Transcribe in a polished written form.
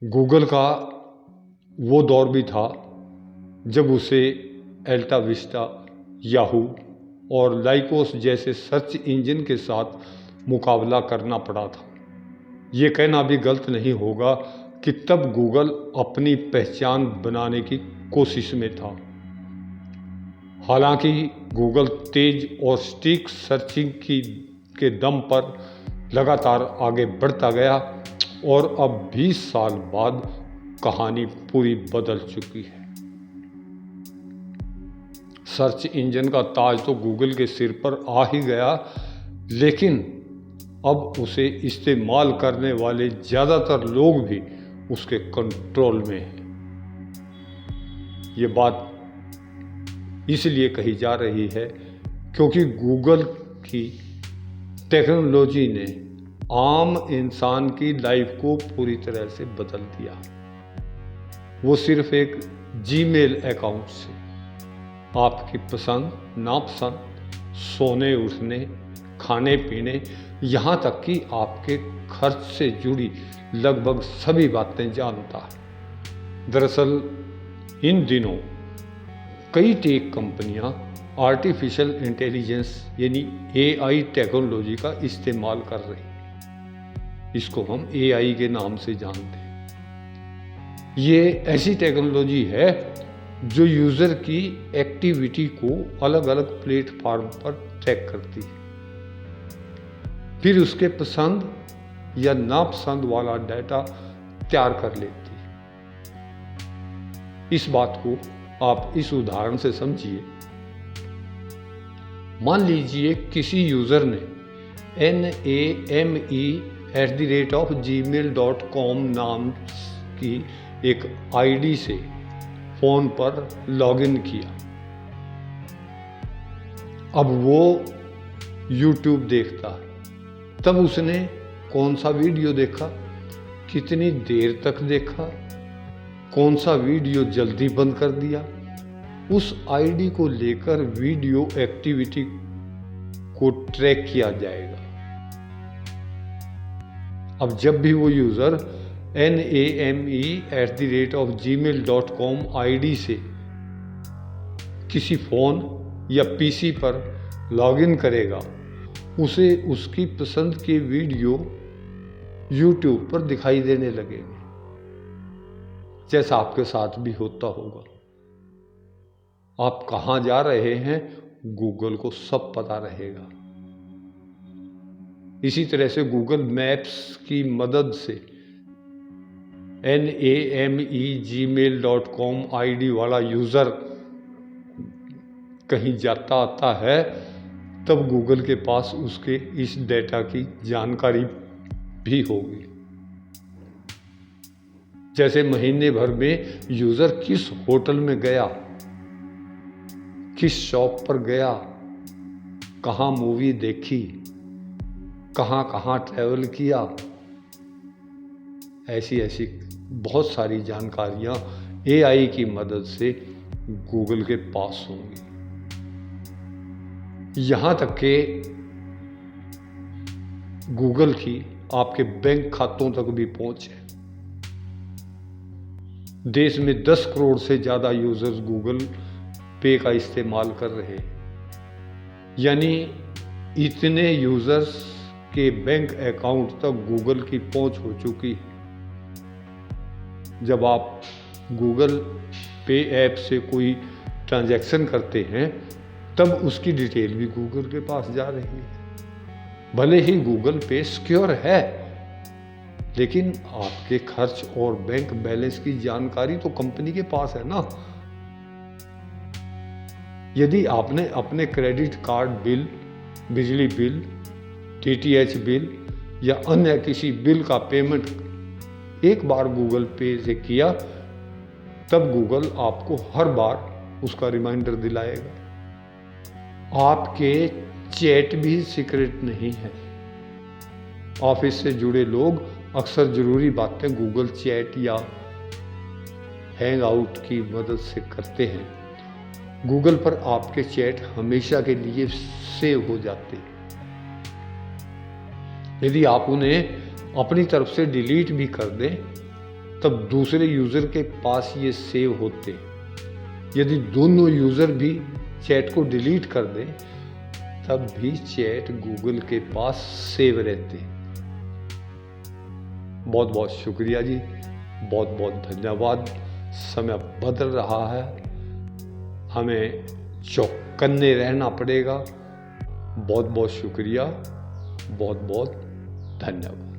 Google का वो दौर भी था जब उसे अल्टा विस्टा, याहू और लाइकोस जैसे सर्च इंजन के साथ मुकाबला करना पड़ा था। ये कहना भी गलत नहीं होगा कि तब गूगल अपनी पहचान बनाने की कोशिश में था। हालांकि गूगल तेज और सटीक सर्चिंग के दम पर लगातार आगे बढ़ता गया और अब 20 साल बाद कहानी पूरी बदल चुकी है। सर्च इंजन का ताज तो गूगल के सिर पर आ ही गया, लेकिन अब उसे इस्तेमाल करने वाले ज़्यादातर लोग भी उसके कंट्रोल में हैं। ये बात इसलिए कही जा रही है क्योंकि गूगल की टेक्नोलॉजी ने आम इंसान की लाइफ को पूरी तरह से बदल दिया। वो सिर्फ एक जीमेल अकाउंट से आपकी पसंद नापसंद, सोने उठने, खाने पीने, यहाँ तक कि आपके खर्च से जुड़ी लगभग सभी बातें जानता है। दरअसल इन दिनों कई टेक कंपनियां आर्टिफिशियल इंटेलिजेंस यानी AI टेक्नोलॉजी का इस्तेमाल कर रही हैं। इसको हम AI के नाम से जानते हैं। ये ऐसी टेक्नोलॉजी है जो यूज़र की एक्टिविटी को अलग अलग प्लेटफॉर्म पर ट्रैक करती है, फिर उसके पसंद या नापसंद वाला डाटा तैयार कर लेती है। इस बात को आप इस उदाहरण से समझिए। मान लीजिए किसी यूज़र ने name@gmail.com नाम की एक ID से फ़ोन पर लॉगिन किया। अब वो YouTube देखता है। तब उसने कौन सा वीडियो देखा, कितनी देर तक देखा, कौन सा वीडियो जल्दी बंद कर दिया, उस ID को लेकर वीडियो एक्टिविटी को ट्रैक किया जाएगा। अब जब भी वो यूज़र name@gmail.com ID से किसी फ़ोन या PC पर लॉगिन करेगा, उसे उसकी पसंद के वीडियो YouTube पर दिखाई देने लगेंगे, जैसा आपके साथ भी होता होगा। आप कहाँ जा रहे हैं गूगल को सब पता रहेगा। इसी तरह से गूगल मैप्स की मदद से name@gmail.com ID वाला यूज़र कहीं जाता आता है, तब गूगल के पास उसके इस डेटा की जानकारी भी होगी। जैसे महीने भर में यूज़र किस होटल में गया, किस शॉप पर गया, कहाँ मूवी देखी, कहाँ कहाँ ट्रैवल किया, ऐसी बहुत सारी जानकारियाँ AI की मदद से गूगल के पास होंगी। यहाँ तक कि गूगल की आपके बैंक खातों तक भी पहुँच है। देश में 10 करोड़ से ज़्यादा यूजर्स गूगल पे का इस्तेमाल कर रहे हैं, यानी इतने यूजर्स के बैंक अकाउंट तक गूगल की पहुंच हो चुकी है। जब आप गूगल पे ऐप से कोई ट्रांजैक्शन करते हैं, तब उसकी डिटेल भी गूगल के पास जा रही है। भले ही गूगल पे सिक्योर है, लेकिन आपके खर्च और बैंक बैलेंस की जानकारी तो कंपनी के पास है ना। यदि आपने अपने क्रेडिट कार्ड बिल, बिजली बिल, DTH बिल या अन्य किसी बिल का पेमेंट एक बार गूगल पे से किया, तब गूगल आपको हर बार उसका रिमाइंडर दिलाएगा। आपके चैट भी सीक्रेट नहीं है। ऑफिस से जुड़े लोग अक्सर ज़रूरी बातें गूगल चैट या हैंग आउट की मदद से करते हैं। गूगल पर आपके चैट हमेशा के लिए सेव हो जाते हैं। यदि आप उन्हें अपनी तरफ से डिलीट भी कर दें, तब दूसरे यूज़र के पास ये सेव होते। यदि दोनों यूज़र भी चैट को डिलीट कर दें तब भी चैट गूगल के पास सेव रहते। बहुत बहुत शुक्रिया जी, बहुत बहुत धन्यवाद। समय बदल रहा है, हमें चौकन्ने रहना पड़ेगा। बहुत बहुत शुक्रिया, बहुत बहुत धन्यवाद।